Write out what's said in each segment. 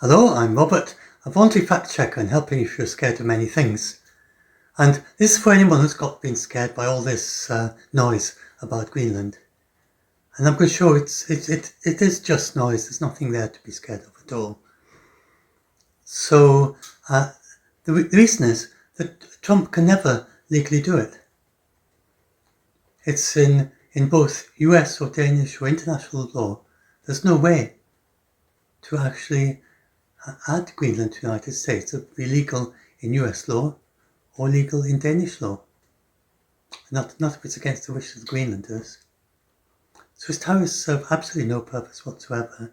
Hello, I'm Robert, a voluntary fact checker and helping if you're scared of many things. And this is for anyone who's been scared by all this noise about Greenland. And I'm pretty sure it is just noise. There's nothing there to be scared of at all. So the reason is that Trump can never legally do it. It's in both US or Danish or international law. There's no way to actually add Greenland to the United States. It would be legal in US law or legal in Danish law. Not if it's against the wishes of the Greenlanders. So his tariffs serve absolutely no purpose whatsoever,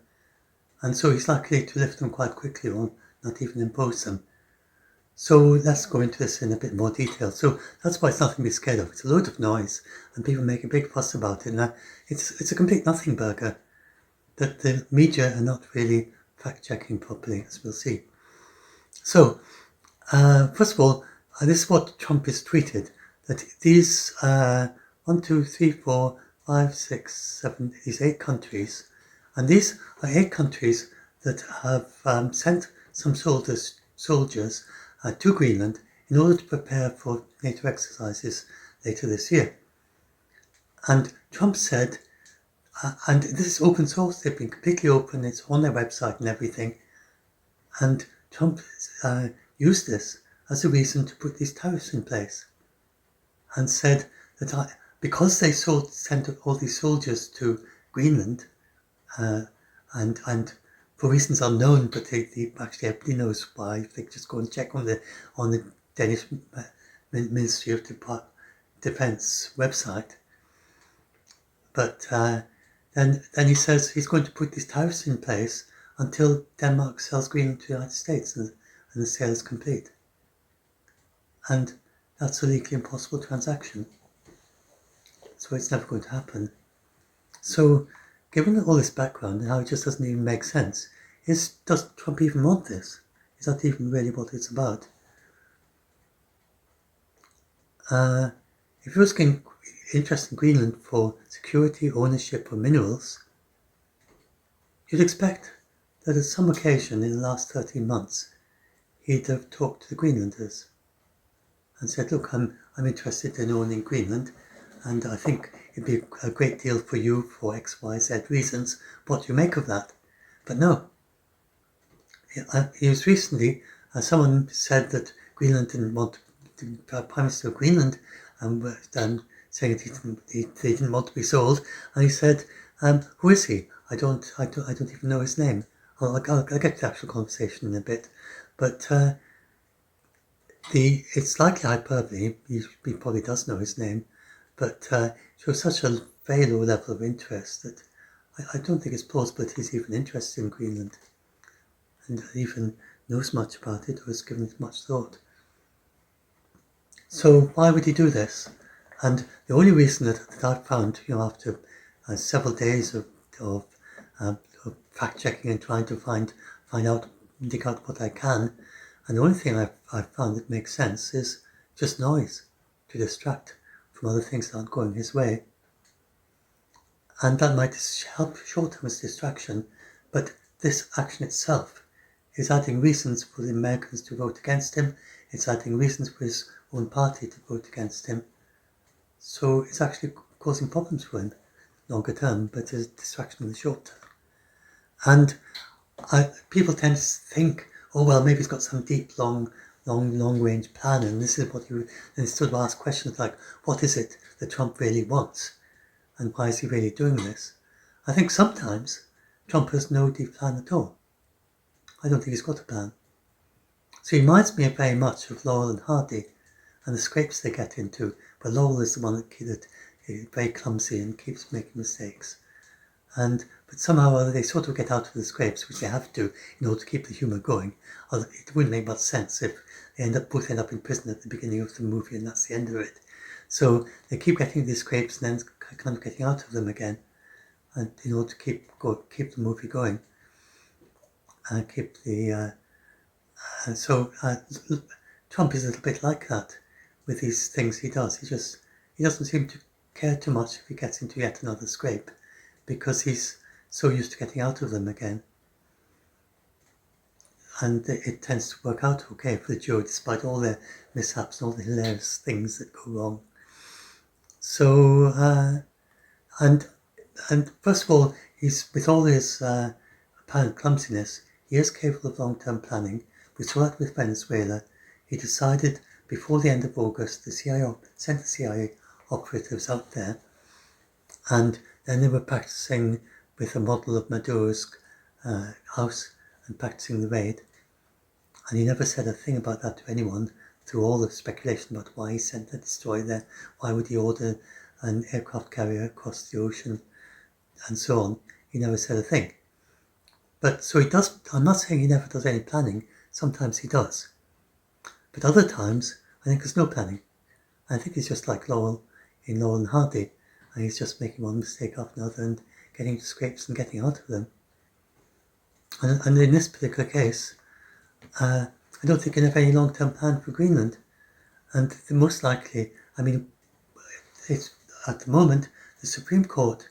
and so he's likely to lift them quite quickly or not even impose them. So let's go into this in a bit more detail. So that's why it's nothing to be scared of. It's a load of noise, and people make a big fuss about it. And it's a complete nothing burger that the media are not really fact-checking properly, as we'll see. So, first of all, this is what Trump has tweeted, that these 8 countries, and these are 8 countries that have sent some soldiers to Greenland in order to prepare for NATO exercises later this year. And Trump said, and this is open source, they've been completely open, it's on their website and everything, and Trump used this as a reason to put these tariffs in place, and said that because they sent all these soldiers to Greenland, and for reasons unknown, but they actually everybody knows why. If they just go and check on the Danish Ministry of Defense website. But then he says he's going to put these tariffs in place until Denmark sells Greenland to the United States and the sale is complete. And that's a legally impossible transaction. So it's never going to happen. So, given all this background and how it just doesn't even make sense, does Trump even want this? Is that even really what it's about? If he was interested in Greenland for security, ownership, or minerals, you'd expect that at some occasion in the last 13 months, he'd have talked to the Greenlanders and said, look, I'm interested in owning Greenland, and I think it'd be a great deal for you for X, Y, Z reasons. What do you make of that? But no. He was recently, someone said that Greenland didn't want the Prime Minister of Greenland, saying that he didn't want to be sold, and he said, who is he? I don't even know his name. I'll get to the actual conversation in a bit, but it's likely hyperbole. He probably does know his name, but shows such a very low level of interest that I don't think it's plausible that he's even interested in Greenland and even knows much about it or has given it much thought. So why would he do this? And the only reason that I've found, after several days of fact checking and trying to dig out what I can, and the only thing I've found that makes sense is just noise to distract from other things that aren't going his way. And that might help short-term as distraction, but this action itself is adding reasons for the Americans to vote against him. It's adding reasons for his own party to vote against him. So it's actually causing problems for him longer term, but it's a distraction in the short term. And people tend to think, oh well, maybe he's got some deep, long range plan, and this is what and instead of ask questions like, what is it that Trump really wants, and why is he really doing this? I think sometimes Trump has no deep plan at all. I don't think he's got a plan. So he reminds me very much of Laurel and Hardy and the scrapes they get into, but Laurel is the one that is very clumsy and keeps making mistakes. But somehow or other they sort of get out of the scrapes, which they have to in order to keep the humour going. It wouldn't make much sense if they both end up in prison at the beginning of the movie and that's the end of it. So they keep getting these scrapes and then kind of getting out of them again, and in order to keep the movie going. Trump is a little bit like that with these things he does. He doesn't seem to care too much if he gets into yet another scrape, because he's so used to getting out of them again. and it tends to work out okay for the jury despite all their mishaps and all the hilarious things that go wrong. So, and first of all, he's, with all his apparent clumsiness, he is capable of long-term planning. We saw that with Venezuela. He decided before the end of August, the CIA sent the CIA operatives out there, and then they were practicing with a model of Maduro's house and practicing the raid. And he never said a thing about that to anyone, through all the speculation about why he sent a destroyer there, why would he order an aircraft carrier across the ocean, and so on. He never said a thing. But so he does, I'm not saying he never does any planning, sometimes he does. But other times, I think there's no planning. I think he's just like Laurel in Laurel and Hardy, and he's just making one mistake after another and getting into scrapes and getting out of them. And in this particular case, I don't think he can have any long-term plan for Greenland. And the most likely, I mean, it's, at the moment, the Supreme Court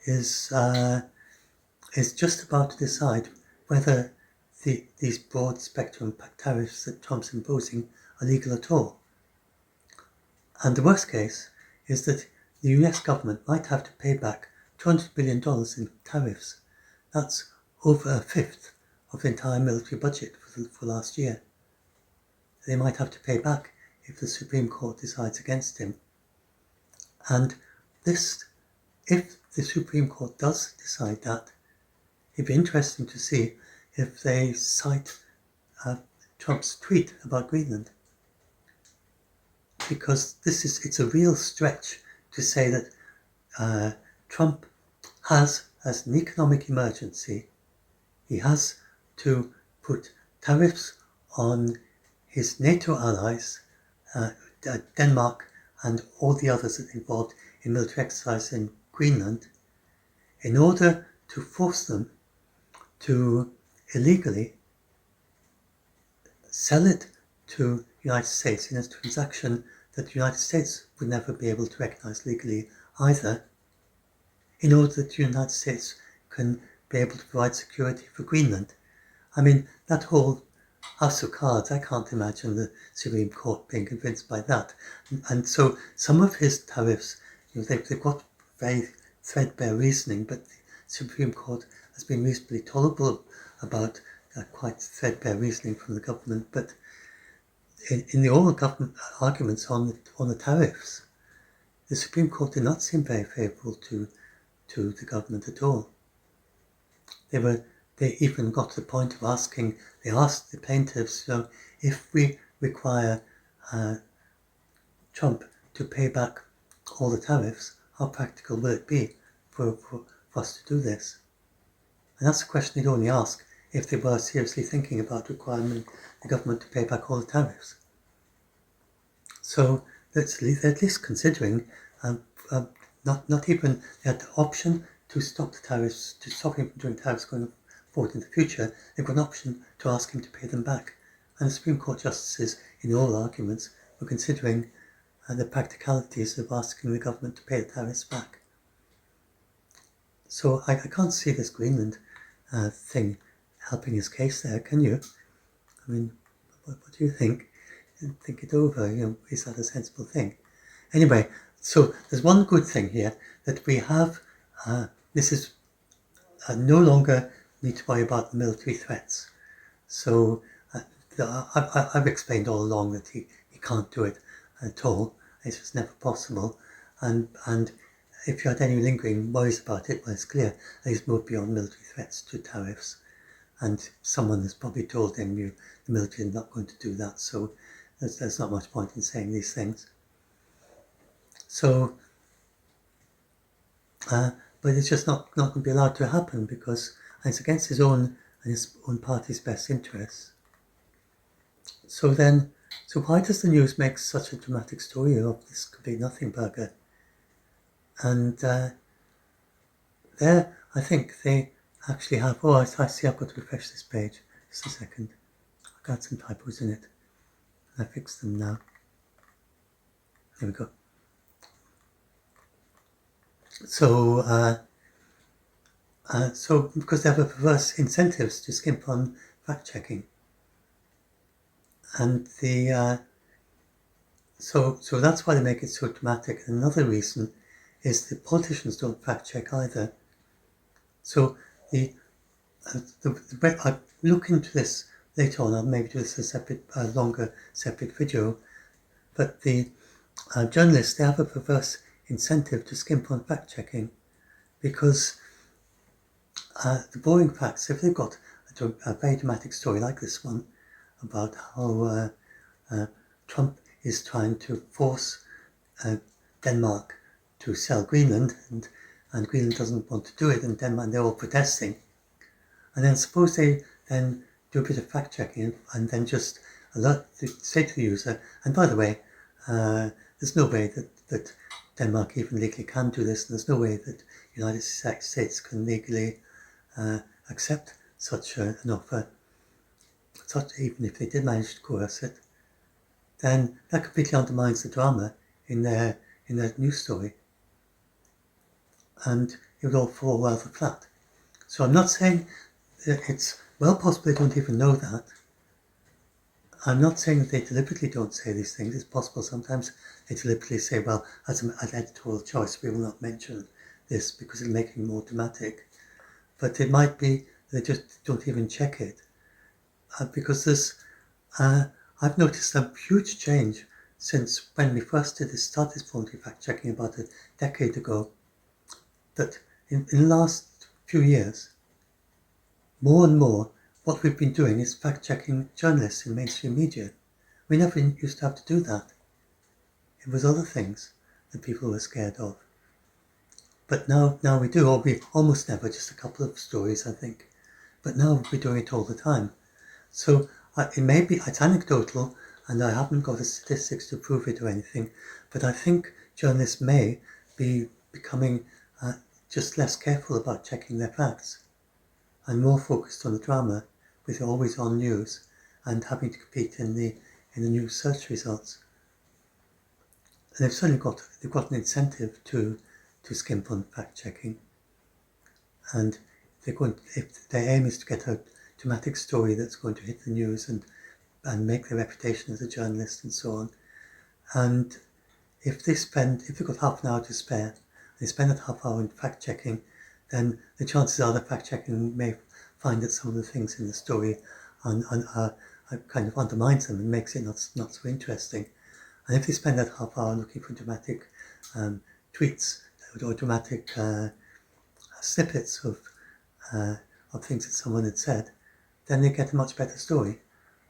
is just about to decide whether these broad spectrum tariffs that Trump's imposing are legal at all. And the worst case is that the US government might have to pay back $200 billion in tariffs. That's over a fifth of the entire military budget for last year. They might have to pay back if the Supreme Court decides against him. And this, if the Supreme Court does decide that, it'd be interesting to see if they cite Trump's tweet about Greenland. Because it's a real stretch to say that Trump has, as an economic emergency, he has to put tariffs on his NATO allies, Denmark and all the others that are involved in military exercise in Greenland, in order to force them to illegally sell it to the United States in a transaction that the United States would never be able to recognize legally either, in order that the United States can be able to provide security for Greenland. I mean, that whole house of cards, I can't imagine the Supreme Court being convinced by that. And so some of his tariffs, they've got very threadbare reasoning, but the Supreme Court has been reasonably tolerable about quite threadbare reasoning from the government. But in the oral government arguments on the tariffs, the Supreme Court did not seem very favourable to the government at all. They even got to the point of they asked the plaintiffs, if we require Trump to pay back all the tariffs, how practical will it be for us to do this? And that's a question they'd only ask if they were seriously thinking about requiring the government to pay back all the tariffs. So they're at least considering, not even, they had the option to stop the tariffs, to stop him from doing tariffs going forward in the future. They've got an option to ask him to pay them back. And the Supreme Court justices, in all arguments, were considering the practicalities of asking the government to pay the tariffs back. So I can't see this Greenland thing helping his case there, can you? I mean, what do you think? Think it over, is that a sensible thing? Anyway, so there's one good thing here, that we have, this is no longer need to worry about the military threats. So I've explained all along that he can't do it at all. It's just never possible. And if you had any lingering worries about it, well, it's clear that he's moved beyond military threats to tariffs. And someone has probably told him the military is not going to do that. So there's not much point in saying these things. So, but it's just not going to be allowed to happen because it's against his own and his own party's best interests. So why does the news make such a dramatic story of this complete nothing burger? And there, I think they actually have, I see I've got to refresh this page. Just a second. I've got some typos in it. I fixed them now. There we go. So, because they have a perverse incentives to skimp on fact-checking. And so that's why they make it so dramatic. And another reason is the politicians don't fact check either. So I'll look into this later on. I'll maybe do this a longer separate video. But the journalists, they have a perverse incentive to skimp on fact checking, because the boring facts, if they've got a very dramatic story like this one about how Trump is trying to force Denmark to sell Greenland, and Greenland doesn't want to do it, and Denmark, they're all protesting. And then suppose they then do a bit of fact checking and then just say to the user, and by the way, there's no way that Denmark even legally can do this, and there's no way that the United States can legally accept such an offer, even if they did manage to coerce it, then that completely undermines the drama in their news story, and it would all fall rather flat. So I'm not saying that it's well possible they don't even know that. I'm not saying that they deliberately don't say these things. It's possible sometimes they deliberately say, well, as an editorial choice, we will not mention this because it'll make it more dramatic. But it might be they just don't even check it. Because I've noticed a huge change since when we first started this voluntary fact checking about a decade ago, that in the last few years, more and more, what we've been doing is fact checking journalists in mainstream media. We never used to have to do that. It was other things that people were scared of. But now we do, or we almost never, just a couple of stories, I think. But now we're doing it all the time. So it may be, it's anecdotal, and I haven't got the statistics to prove it or anything, but I think journalists may be becoming just less careful about checking their facts, and more focused on the drama, with always on news, and having to compete in the news search results. And they've certainly got an incentive to skimp on fact checking, and if their aim is to get a dramatic story that's going to hit the news and make their reputation as a journalist and so on. And if they've got half an hour to spare, they spend that half hour in fact checking, then the chances are that fact checking may find that some of the things in the story kind of undermines them and makes it not so interesting. And if they spend that half hour looking for dramatic tweets or dramatic snippets of things that someone had said, then they get a much better story,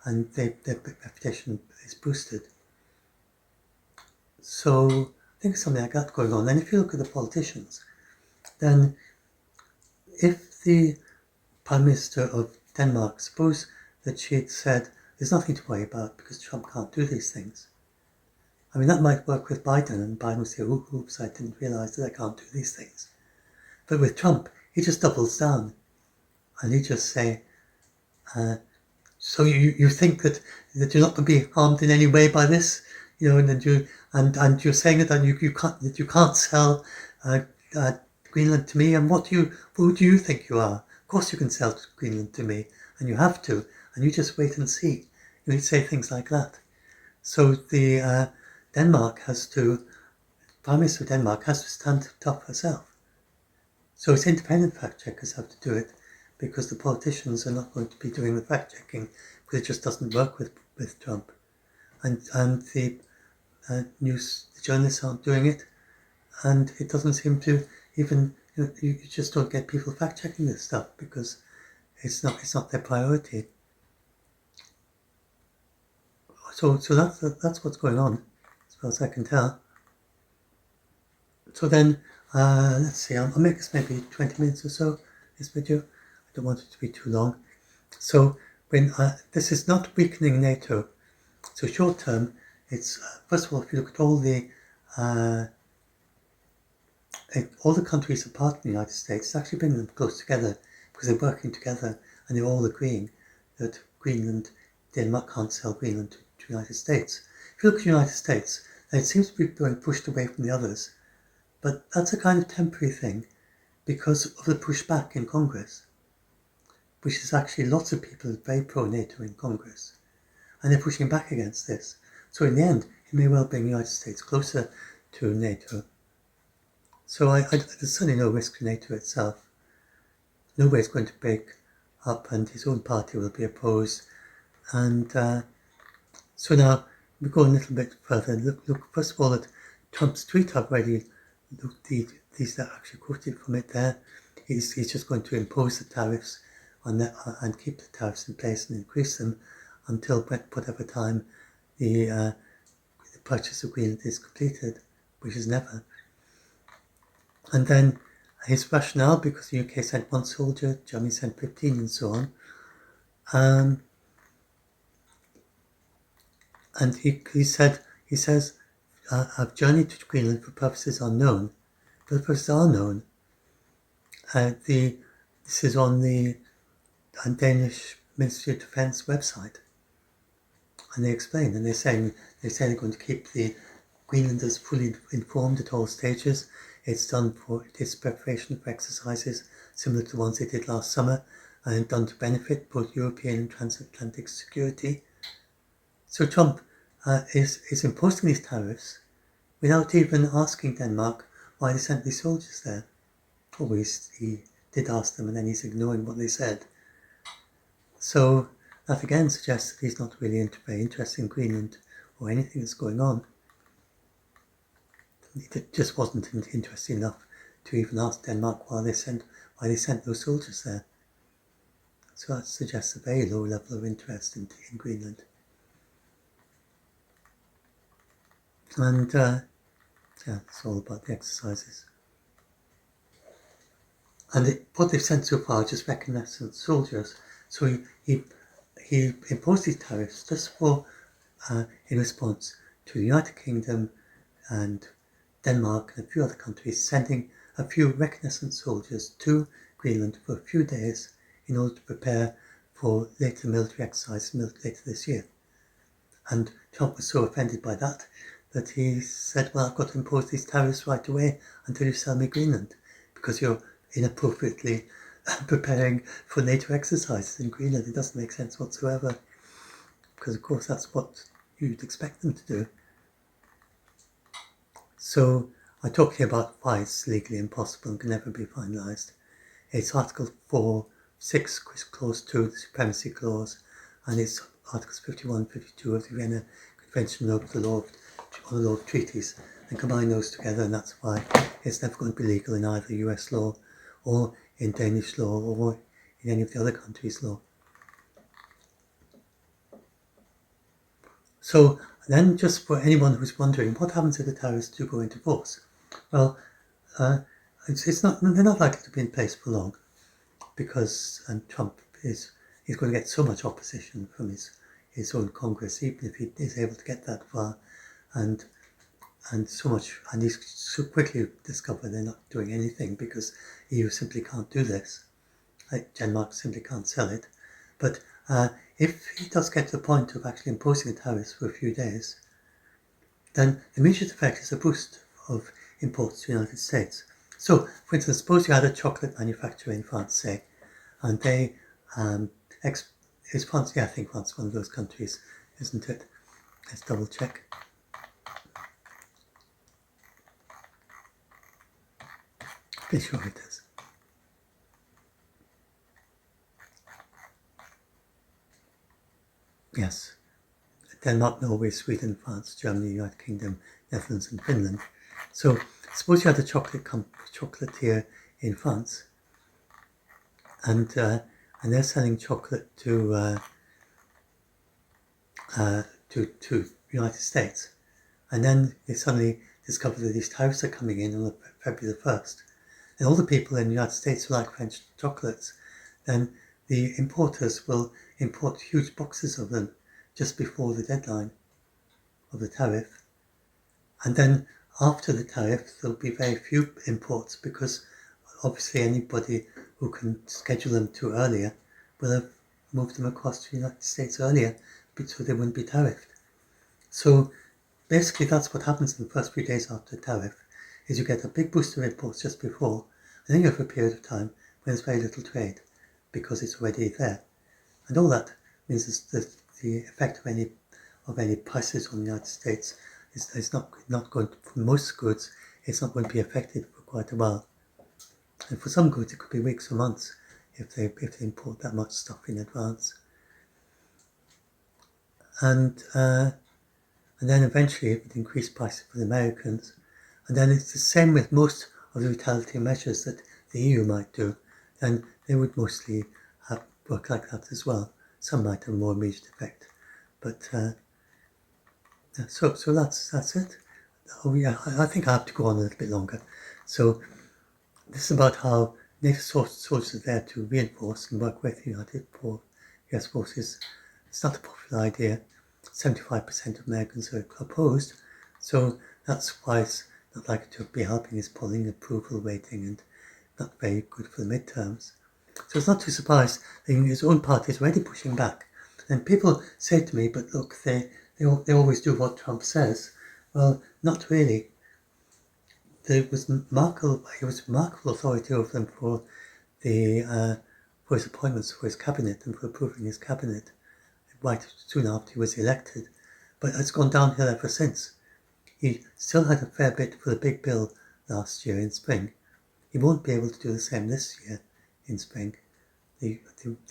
and their reputation is boosted. So I think something like that going on. And if you look at the politicians, then if the Prime Minister of Denmark, suppose that she'd said, there's nothing to worry about because Trump can't do these things. I mean, that might work with Biden, and Biden would say, oops, I didn't realise that I can't do these things. But with Trump, he just doubles down, and he just say, so you think that you're not going to be harmed in any way by this, and you're saying that you can't sell Greenland to me, and who do you think you are? Of course you can sell Greenland to me, and you have to, and you just wait and see. You say things like that. So the Prime Minister of Denmark has to stand tough herself. So it's independent fact checkers have to do it, because the politicians are not going to be doing the fact checking, because it just doesn't work with Trump, and the journalists aren't doing it, and it doesn't seem to even you just don't get people fact checking this stuff because it's not their priority. So that's what's going on, as far as I can tell. So then let's see, I'll make this maybe 20 minutes or so, this video. I don't want it to be too long. So when this is not weakening NATO. So short term, it's first of all, if you look at all the countries apart from the United States, it's actually bringing them close together because they're working together and they're all agreeing that Denmark can't sell Greenland to the United States. If you look at the United States, then it seems to be being pushed away from the others, but that's a kind of temporary thing because of the pushback in Congress, which is actually lots of people very pro-NATO in Congress. and they're pushing back against this. So in the end, it may well bring the United States closer to NATO. So there's certainly no risk to NATO itself. Nobody's going to break up, and his own party will be opposed. And so now we go a little bit further. Look first of all at Trump's tweet. I've already looked these are actually quoted from it there. He's just going to impose the tariffs on that and keep the tariffs in place and increase them until whatever time the purchase of Greenland is completed, which is never. And then his rationale, because the UK sent 1 soldier, Germany sent 15 and so on. And he says, I've journeyed to Greenland for purposes unknown. But the purposes are known. This is on the Danish Ministry of Defence website. And they explain, and they say they're going to keep the Greenlanders fully informed at all stages. It's done for its preparation for exercises similar to the ones they did last summer, and done to benefit both European and transatlantic security. So Trump is imposing these tariffs without even asking Denmark why they sent these soldiers there. Always he did ask them, and then he's ignoring what they said. So that again suggests that he's not really very interested in Greenland or anything that's going on. He just wasn't interested enough to even ask Denmark why they sent those soldiers there. So that suggests a very low level of interest in Greenland. And it's all about the exercises. And what they've sent so far are just reconnaissance soldiers. So he imposed these tariffs just in response to the United Kingdom and Denmark and a few other countries sending a few reconnaissance soldiers to Greenland for a few days in order to prepare for later military exercises later this year. And Trump was so offended by that he said, well, I've got to impose these tariffs right away until you sell me Greenland, because you're inappropriately preparing for NATO exercises in Greenland. It doesn't make sense whatsoever, because of course that's what you'd expect them to do. So I talk here about why it's legally impossible and can never be finalised. It's Article 4.6, Clause 2, the Supremacy Clause, and it's Articles 51 and 52 of the Vienna Convention on the Law of Treaties, and combine those together, and that's why it's never going to be legal in either US law or in Danish law or in any of the other countries' law. So then, just for anyone who's wondering, what happens if the tariffs do go into force? Well, they're not likely to be in place for long, because Trump is going to get so much opposition from his own Congress, even if he is able to get that far, and so much, and he's so quickly discovered they're not doing anything because EU simply can't do this. Denmark simply can't sell it. But if he does get to the point of actually imposing the tariffs for a few days, then the immediate effect is a boost of imports to the United States. So, for instance, suppose you had a chocolate manufacturer in France, say, and they is France? Yeah, I think France is one of those countries, isn't it? Let's double check. Pretty sure it is. Yes. Denmark, Norway, Sweden, France, Germany, United Kingdom, Netherlands and Finland. So suppose you had a chocolatier in France, and they're selling chocolate to United States, and then they suddenly discover that these tariffs are coming in on February the 1st. And all the people in the United States who like French chocolates, then the importers will import huge boxes of them just before the deadline of the tariff. And then after the tariff, there'll be very few imports, because obviously anybody who can schedule them to earlier will have moved them across to the United States earlier, so they wouldn't be tariffed. So basically that's what happens in the first few days after the tariff, is you get a big boost of imports just before, and then you have a period of time when there's very little trade, because it's already there. And all that means is that the effect of any prices on the United States is not going to, for most goods, it's not going to be affected for quite a while. And for some goods, it could be weeks or months if they import that much stuff in advance. And then eventually it would increase prices for the Americans. And then it's the same with most of the retaliatory measures that the EU might do. And they would mostly work like that as well. Some might have a more immediate effect. But so that's it. Oh yeah, I think I have to go on a little bit longer. So this is about how NATO soldiers are there to reinforce and work with the US forces. It's not a popular idea. 75% of Americans are opposed, so that's why it's not likely to be helping his polling approval rating and not very good for the midterms. So it's not too surprised that his own party is already pushing back. And people say to me, but look, they always do what Trump says. Well, not really. It was remarkable authority over them for his appointments for his cabinet and for approving his cabinet right soon after he was elected. But it's gone downhill ever since. He still had a fair bit for the big bill last year in spring. He won't be able to do the same this year in spring. He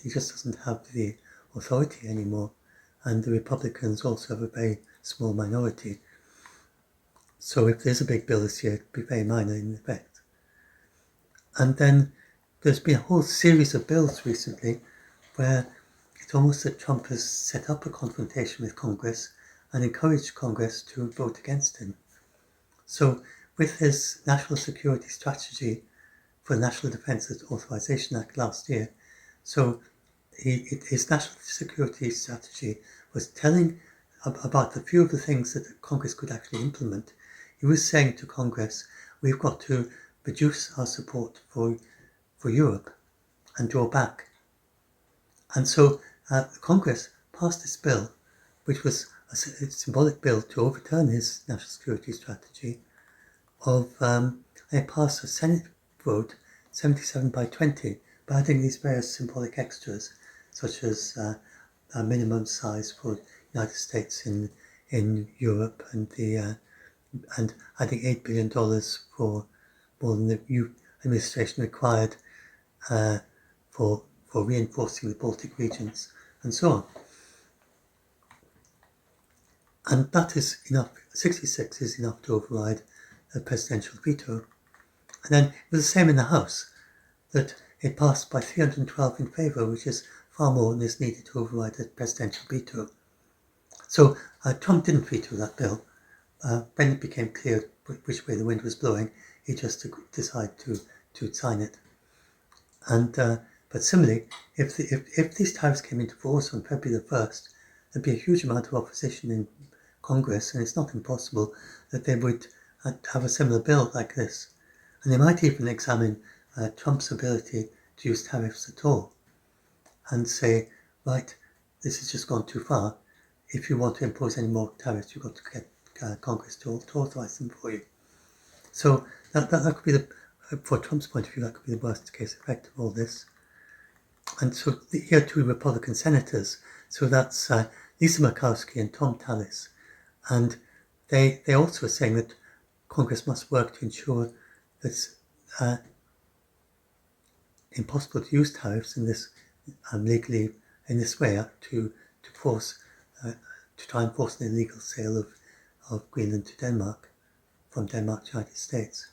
just doesn't have the authority anymore. And the Republicans also have a very small minority. So if there's a big bill this year, it'll be very minor in effect. And then there's been a whole series of bills recently where it's almost that Trump has set up a confrontation with Congress and encouraged Congress to vote against him. So with his National Security Strategy for the National Defense Authorization Act last year, so his National Security Strategy was telling about a few of the things that Congress could actually implement. He was saying to Congress, we've got to reduce our support for Europe and draw back. And so Congress passed this bill, which was a symbolic bill to overturn his national security strategy. It passed a Senate vote, 77-20, by adding these various symbolic extras, such as a minimum size for the United States in Europe and adding $8 billion for more than the new administration required for reinforcing the Baltic regions and so on. And that is enough. 66 is enough to override a presidential veto. And then it was the same in the House, that it passed by 312 in favour, which is far more than is needed to override a presidential veto. So Trump didn't veto that bill. When it became clear which way the wind was blowing, he just decided to sign it. And but similarly, if these tariffs came into force on February the 1st, there'd be a huge amount of opposition in Congress, and it's not impossible that they would have a similar bill like this. And they might even examine Trump's ability to use tariffs at all and say, right, this has just gone too far. If you want to impose any more tariffs, you've got to get Congress to authorize them for you. So that could be for Trump's point of view, that could be the worst case effect of all this. And so here are two Republican senators. So that's Lisa Murkowski and Tom Tallis. And they also are saying that Congress must work to ensure that it's impossible to use tariffs in this legally in this way to try and force an illegal sale of Greenland to Denmark from Denmark to the United States.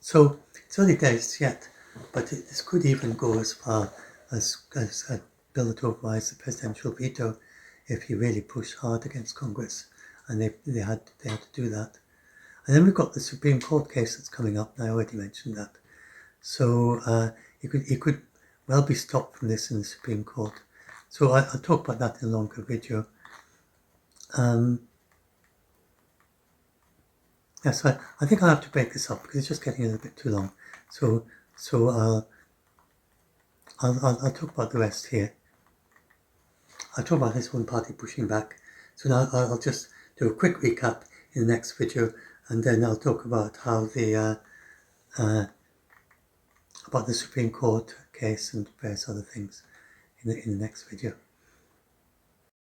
So it's early days yet, but this could even go as far as a bill that overrides the presidential veto if he really pushed hard against Congress, and they had to do that. And then we've got the Supreme Court case that's coming up, and I already mentioned that. So he could well be stopped from this in the Supreme Court. So I'll talk about that in a longer video. Yes, I think I'll have to break this up because it's just getting a little bit too long. So I'll talk about the rest here. I'll talk about this one party pushing back. So now I'll just do a quick recap in the next video, and then I'll talk about how about the Supreme Court case and various other things in the next video.